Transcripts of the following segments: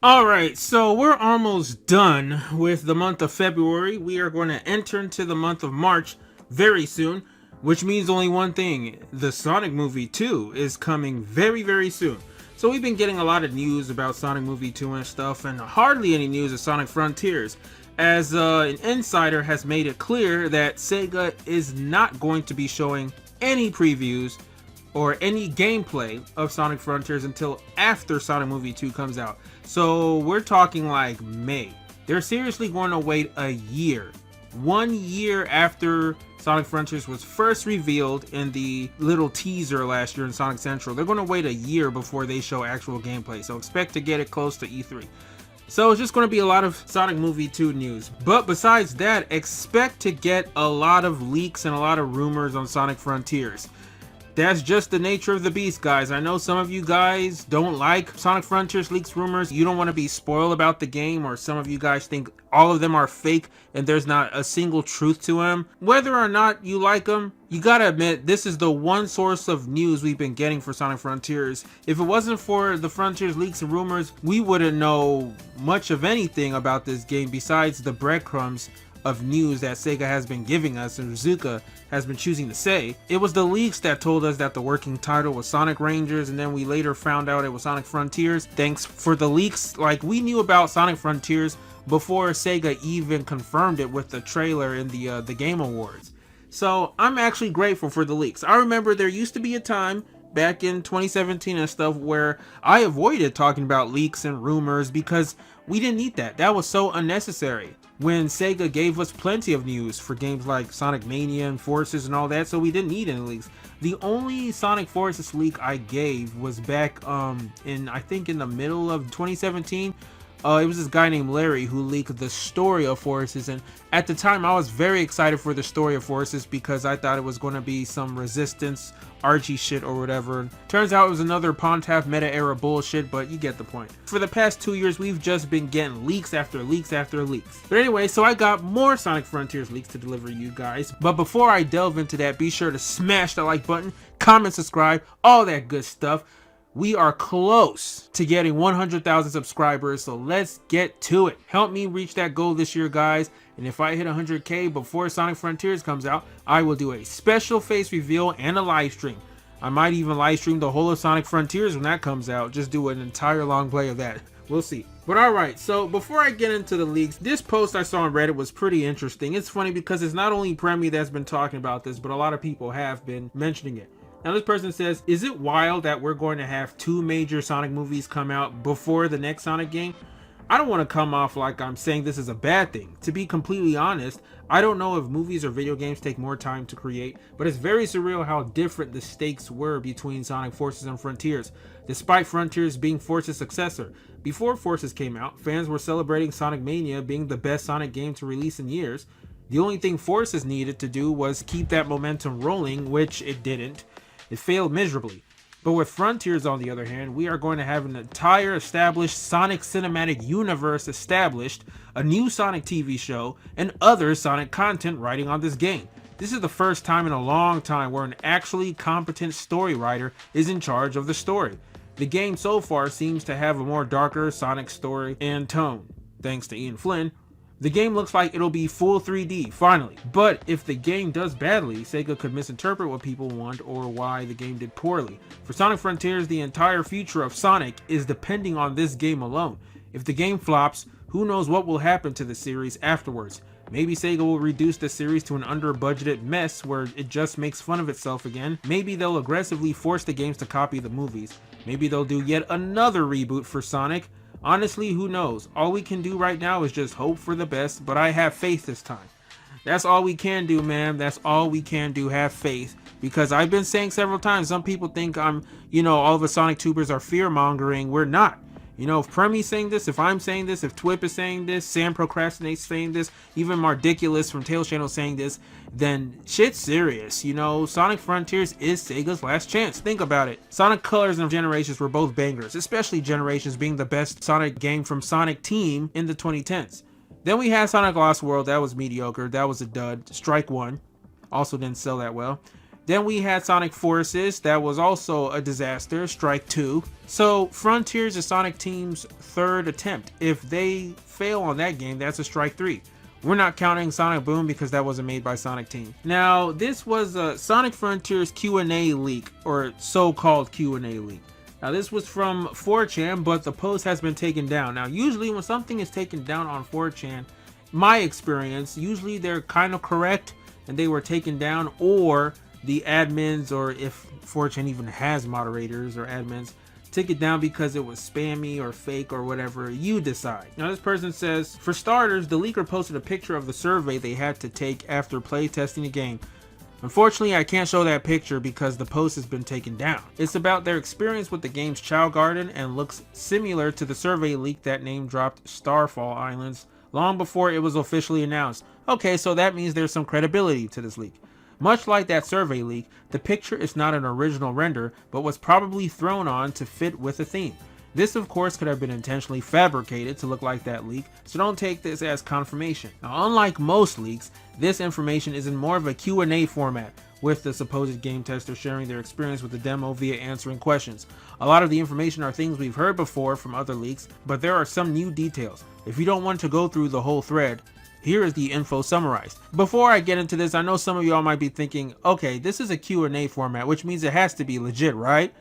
Alright, so we're almost done with the month of February. We are going to enter into the month of March very soon, which means only one thing. The Sonic movie 2 is coming very, very soon. So we've been getting a lot of news about Sonic movie 2 and stuff, and hardly any news of Sonic Frontiers, as an insider has made it clear that Sega is not going to be showing any previews or any gameplay of Sonic Frontiers until after Sonic Movie 2 comes out. So we're talking like May. They're seriously going to wait a year. 1 year after Sonic Frontiers was first revealed in the little teaser last year in Sonic Central. They're going to wait a year before they show actual gameplay. So expect to get it close to E3. So it's just going to be a lot of Sonic Movie 2 news. But besides that, expect to get a lot of leaks and a lot of rumors on Sonic Frontiers. That's just the nature of the beast, guys. I know some of you guys don't like Sonic Frontiers leaks rumors. You don't want to be spoiled about the game, or some of you guys think all of them are fake and there's not a single truth to them. Whether or not you like them, you gotta admit, this is the one source of news we've been getting for Sonic Frontiers. If it wasn't for the Frontiers leaks and rumors, we wouldn't know much of anything about this game besides the breadcrumbs of news that Sega has been giving us and Rizuka has been choosing to say. It was the leaks that told us that the working title was Sonic Rangers, and then we later found out it was Sonic Frontiers. Thanks for the leaks. Like, we knew about Sonic Frontiers before Sega even confirmed it with the trailer in the Game Awards. So I'm actually grateful for the leaks. I remember there used to be a time back in 2017 and stuff where I avoided talking about leaks and rumors because we didn't need that. That was so unnecessary. When Sega gave us plenty of news for games like Sonic Mania and Forces and all that, so we didn't need any leaks. The only Sonic Forces leak I gave was back in, I think, in the middle of 2017. It was this guy named Larry who leaked the story of Forces, and at the time I was very excited for the story of Forces because I thought it was going to be some Resistance Archie shit or whatever. Turns out it was another Pontaff meta era bullshit, but you get the point. For the past 2 years, we've just been getting leaks after leaks after leaks. But anyway, so I got more Sonic Frontiers leaks to deliver you guys. But before I delve into that, be sure to smash that like button, comment, subscribe, all that good stuff. We are close to getting 100,000 subscribers, so let's get to it. Help me reach that goal this year, guys. And if I hit 100K before Sonic Frontiers comes out, I will do a special face reveal and a live stream. I might even live stream the whole of Sonic Frontiers when that comes out. Just do an entire long play of that. We'll see. But alright, so before I get into the leaks, this post I saw on Reddit was pretty interesting. It's funny because it's not only Premi that's been talking about this, but a lot of people have been mentioning it. Now this person says, is it wild that we're going to have 2 major Sonic movies come out before the next Sonic game? I don't want to come off like I'm saying this is a bad thing. To be completely honest, I don't know if movies or video games take more time to create, but it's very surreal how different the stakes were between Sonic Forces and Frontiers, despite Frontiers being Forces' successor. Before Forces came out, fans were celebrating Sonic Mania being the best Sonic game to release in years. The only thing Forces needed to do was keep that momentum rolling, which it didn't. It failed miserably. But with Frontiers, on the other hand, we are going to have an entire established Sonic cinematic universe established, a new Sonic TV show, and other Sonic content writing on this game. This is the first time in a long time where an actually competent story writer is in charge of the story. The game so far seems to have a more darker Sonic story and tone, thanks to Ian Flynn. The game looks like it'll be full 3D, finally. But if the game does badly, Sega could misinterpret what people want or why the game did poorly. For Sonic Frontiers, the entire future of Sonic is depending on this game alone. If the game flops, who knows what will happen to the series afterwards. Maybe Sega will reduce the series to an under-budgeted mess where it just makes fun of itself again. Maybe they'll aggressively force the games to copy the movies. Maybe they'll do yet another reboot for Sonic. Honestly, who knows? All we can do right now is just hope for the best, but I have faith this time. That's all we can do, man. That's all we can do, have faith. Because I've been saying several times, some people think all of us Sonic tubers are fear-mongering. We're not. If Premi's saying this, if I'm saying this, if Twip is saying this, Sam Procrastinate's saying this, even Mardiculous from Tails Channel saying this, then shit's serious. Sonic Frontiers is Sega's last chance. Think about it. Sonic Colors and Generations were both bangers, especially Generations being the best Sonic game from Sonic Team in the 2010s. Then we had Sonic Lost World, that was mediocre, that was a dud. Strike One also didn't sell that well. Then we had Sonic Forces, that was also a disaster, Strike 2. So Frontiers is Sonic Team's third attempt. If they fail on that game, that's a Strike 3. We're not counting Sonic Boom because that wasn't made by Sonic Team. Now, this was a Sonic Frontiers Q&A leak, or so-called Q&A leak. Now, this was from 4chan, but the post has been taken down. Now, usually when something is taken down on 4chan, my experience, usually they're kind of correct and they were taken down, or the admins, or if 4chan even has moderators or admins, take it down because it was spammy or fake or whatever, you decide. Now this person says, for starters, the leaker posted a picture of the survey they had to take after playtesting the game. Unfortunately, I can't show that picture because the post has been taken down. It's about their experience with the game's Chow Garden and looks similar to the survey leak that name dropped Starfall Islands long before it was officially announced. Okay, so that means there's some credibility to this leak. Much like that survey leak, the picture is not an original render, but was probably thrown on to fit with the theme. This of course could have been intentionally fabricated to look like that leak, so don't take this as confirmation. Now, unlike most leaks, this information is in more of a Q&A format, with the supposed game tester sharing their experience with the demo via answering questions. A lot of the information are things we've heard before from other leaks, but there are some new details. If you don't want to go through the whole thread, here is the info summarized. Before I get into this, I know some of y'all might be thinking, okay, this is a Q&A format, which means it has to be legit, right?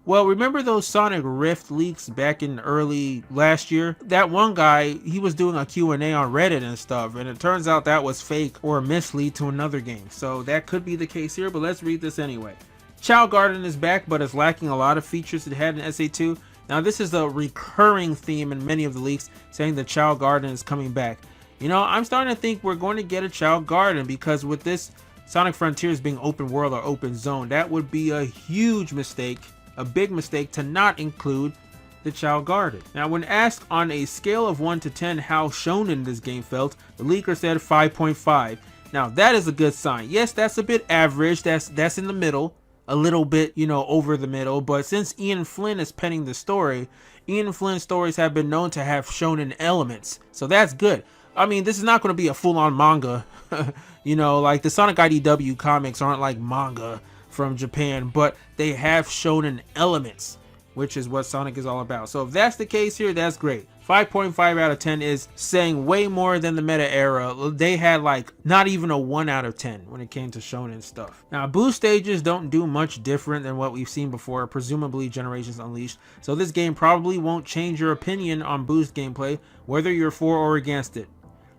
Well, remember those Sonic Rift leaks back in early last year? That one guy, he was doing a Q&A on Reddit and stuff, and it turns out that was fake or mislead to another game. So that could be the case here, but let's read this anyway. Chow Garden is back, but is lacking a lot of features it had in SA2. Now this is a recurring theme in many of the leaks, saying the Chow Garden is coming back. You know, I'm starting to think we're going to get a Chow Garden, because with this Sonic Frontiers being open world or open zone, that would be a huge mistake, a big mistake to not include the Chow Garden. Now, when asked on a scale of 1 to 10 how shonen this game felt, the leaker said 5.5. Now, that is a good sign. Yes, that's a bit average, that's in the middle, a little bit, you know, over the middle, but since Ian Flynn is penning the story, Ian Flynn's stories have been known to have shonen elements, so that's good. I mean, this is not going to be a full-on manga, you know, like the Sonic IDW comics aren't like manga from Japan, but they have shonen elements, which is what Sonic is all about. So if that's the case here, that's great. 5.5 out of 10 is saying way more than the meta era. They had like not even a 1 out of 10 when it came to shonen stuff. Now, boost stages don't do much different than what we've seen before, presumably Generations Unleashed. So this game probably won't change your opinion on boost gameplay, whether you're for or against it.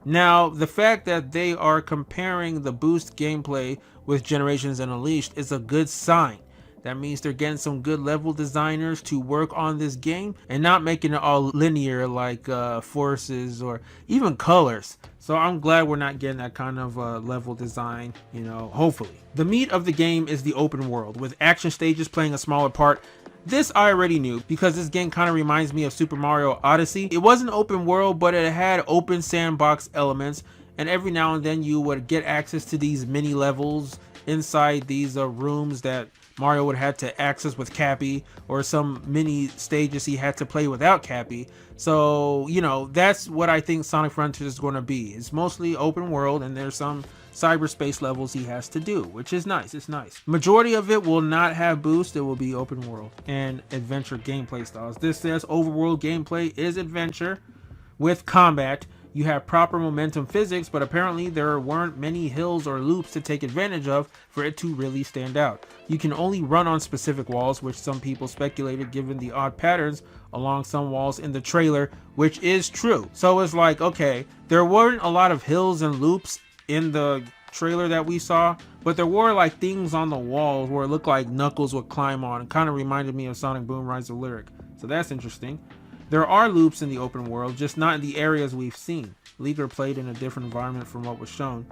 Now, the fact that they are comparing the boost gameplay with Generations and Unleashed is a good sign. That means they're getting some good level designers to work on this game and not making it all linear like Forces or even Colors. So I'm glad we're not getting that kind of level design, you know, hopefully. The meat of the game is the open world, with action stages playing a smaller part. This I already knew, because this game kind of reminds me of Super Mario Odyssey. It wasn't open world, but it had open sandbox elements, and every now and then you would get access to these mini levels inside these rooms that Mario would have to access with Cappy, or some mini stages he had to play without Cappy. So, you know, that's what I think Sonic Frontiers is going to be. It's mostly open world, and there's some cyberspace levels he has to do, which is nice. It's nice. Majority of it will not have boost. It will be open world and adventure gameplay styles. This says overworld gameplay is adventure with combat. You have proper momentum physics, but apparently there weren't many hills or loops to take advantage of for it to really stand out. You can only run on specific walls, which some people speculated given the odd patterns along some walls in the trailer, which is true. So it's like, okay, there weren't a lot of hills and loops in the trailer that we saw, but there were like things on the walls where it looked like Knuckles would climb on. It kind of reminded me of Sonic Boom Rise of Lyric, so that's interesting. There are loops in the open world, just not in the areas we've seen. Leaker played in a different environment from what was shown.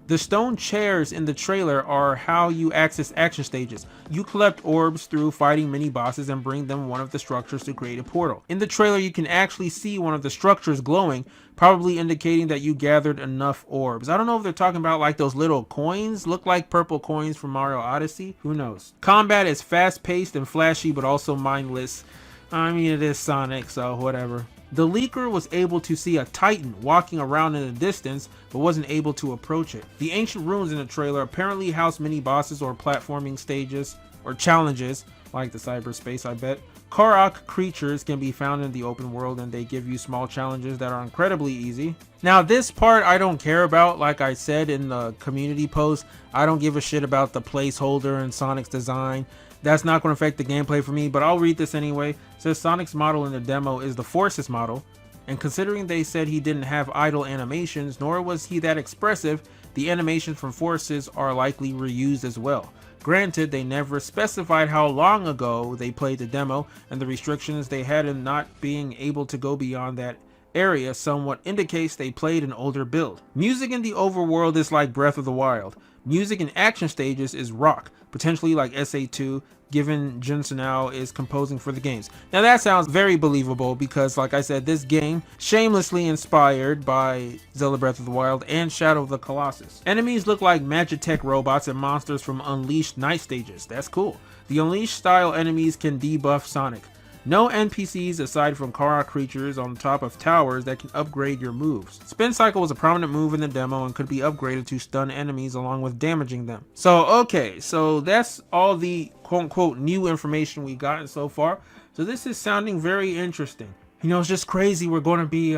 The stone chairs in the trailer are how you access action stages. You collect orbs through fighting mini bosses and bring them one of the structures to create a portal. In the trailer, you can actually see one of the structures glowing, probably indicating that you gathered enough orbs. I don't know if they're talking about like those little coins, look like purple coins from Mario Odyssey. Who knows? Combat is fast-paced and flashy, but also mindless. I mean, it is Sonic, so whatever. The leaker was able to see a titan walking around in the distance, but wasn't able to approach it. The ancient ruins in the trailer apparently house mini bosses or platforming stages, or challenges, like the cyberspace I bet. Korok creatures can be found in the open world, and they give you small challenges that are incredibly easy. Now this part I don't care about. Like I said in the community post, I don't give a shit about the placeholder and Sonic's design. That's not going to affect the gameplay for me, but I'll read this anyway. It says Sonic's model in the demo is the Forces model, and considering they said he didn't have idle animations, nor was he that expressive, the animations from Forces are likely reused as well. Granted, they never specified how long ago they played the demo, and the restrictions they had in not being able to go beyond that area somewhat indicates they played an older build. Music in the overworld is like Breath of the Wild. Music in action stages is rock, potentially like SA2, given Jun Senao is composing for the games. Now that sounds very believable because, like I said, this game shamelessly inspired by Zelda Breath of the Wild and Shadow of the Colossus. Enemies look like Magitech robots and monsters from Unleashed Night stages. That's cool. The Unleashed style enemies can debuff Sonic. No NPCs aside from Korok creatures on top of towers that can upgrade your moves. Spin Cycle was a prominent move in the demo and could be upgraded to stun enemies along with damaging them. So okay, so that's all the quote-unquote new information we've gotten so far. So this is sounding very interesting. You know, it's just crazy. We're going to be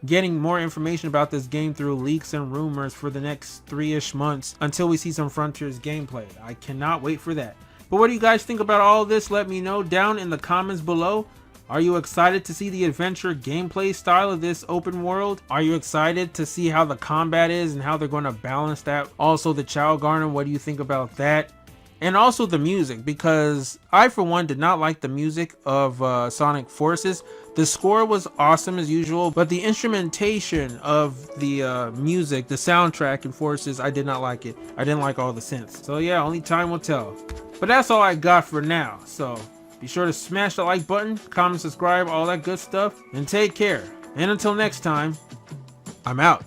getting more information about this game through leaks and rumors for the next 3-ish months until we see some Frontiers gameplay. I cannot wait for that. But what do you guys think about all of this? Let me know down in the comments below. Are you excited to see the adventure gameplay style of this open world? Are you excited to see how the combat is and how they're going to balance that? Also the Chow Garden, what do you think about that? And also the music, because I for one did not like the music of Sonic Forces. The score was awesome as usual, but the instrumentation of the music, the soundtrack in Forces, I did not like it. I didn't like all the synths. So yeah, only time will tell. But that's all I got for now. So be sure to smash the like button, comment, subscribe, all that good stuff, and take care. And until next time, I'm out.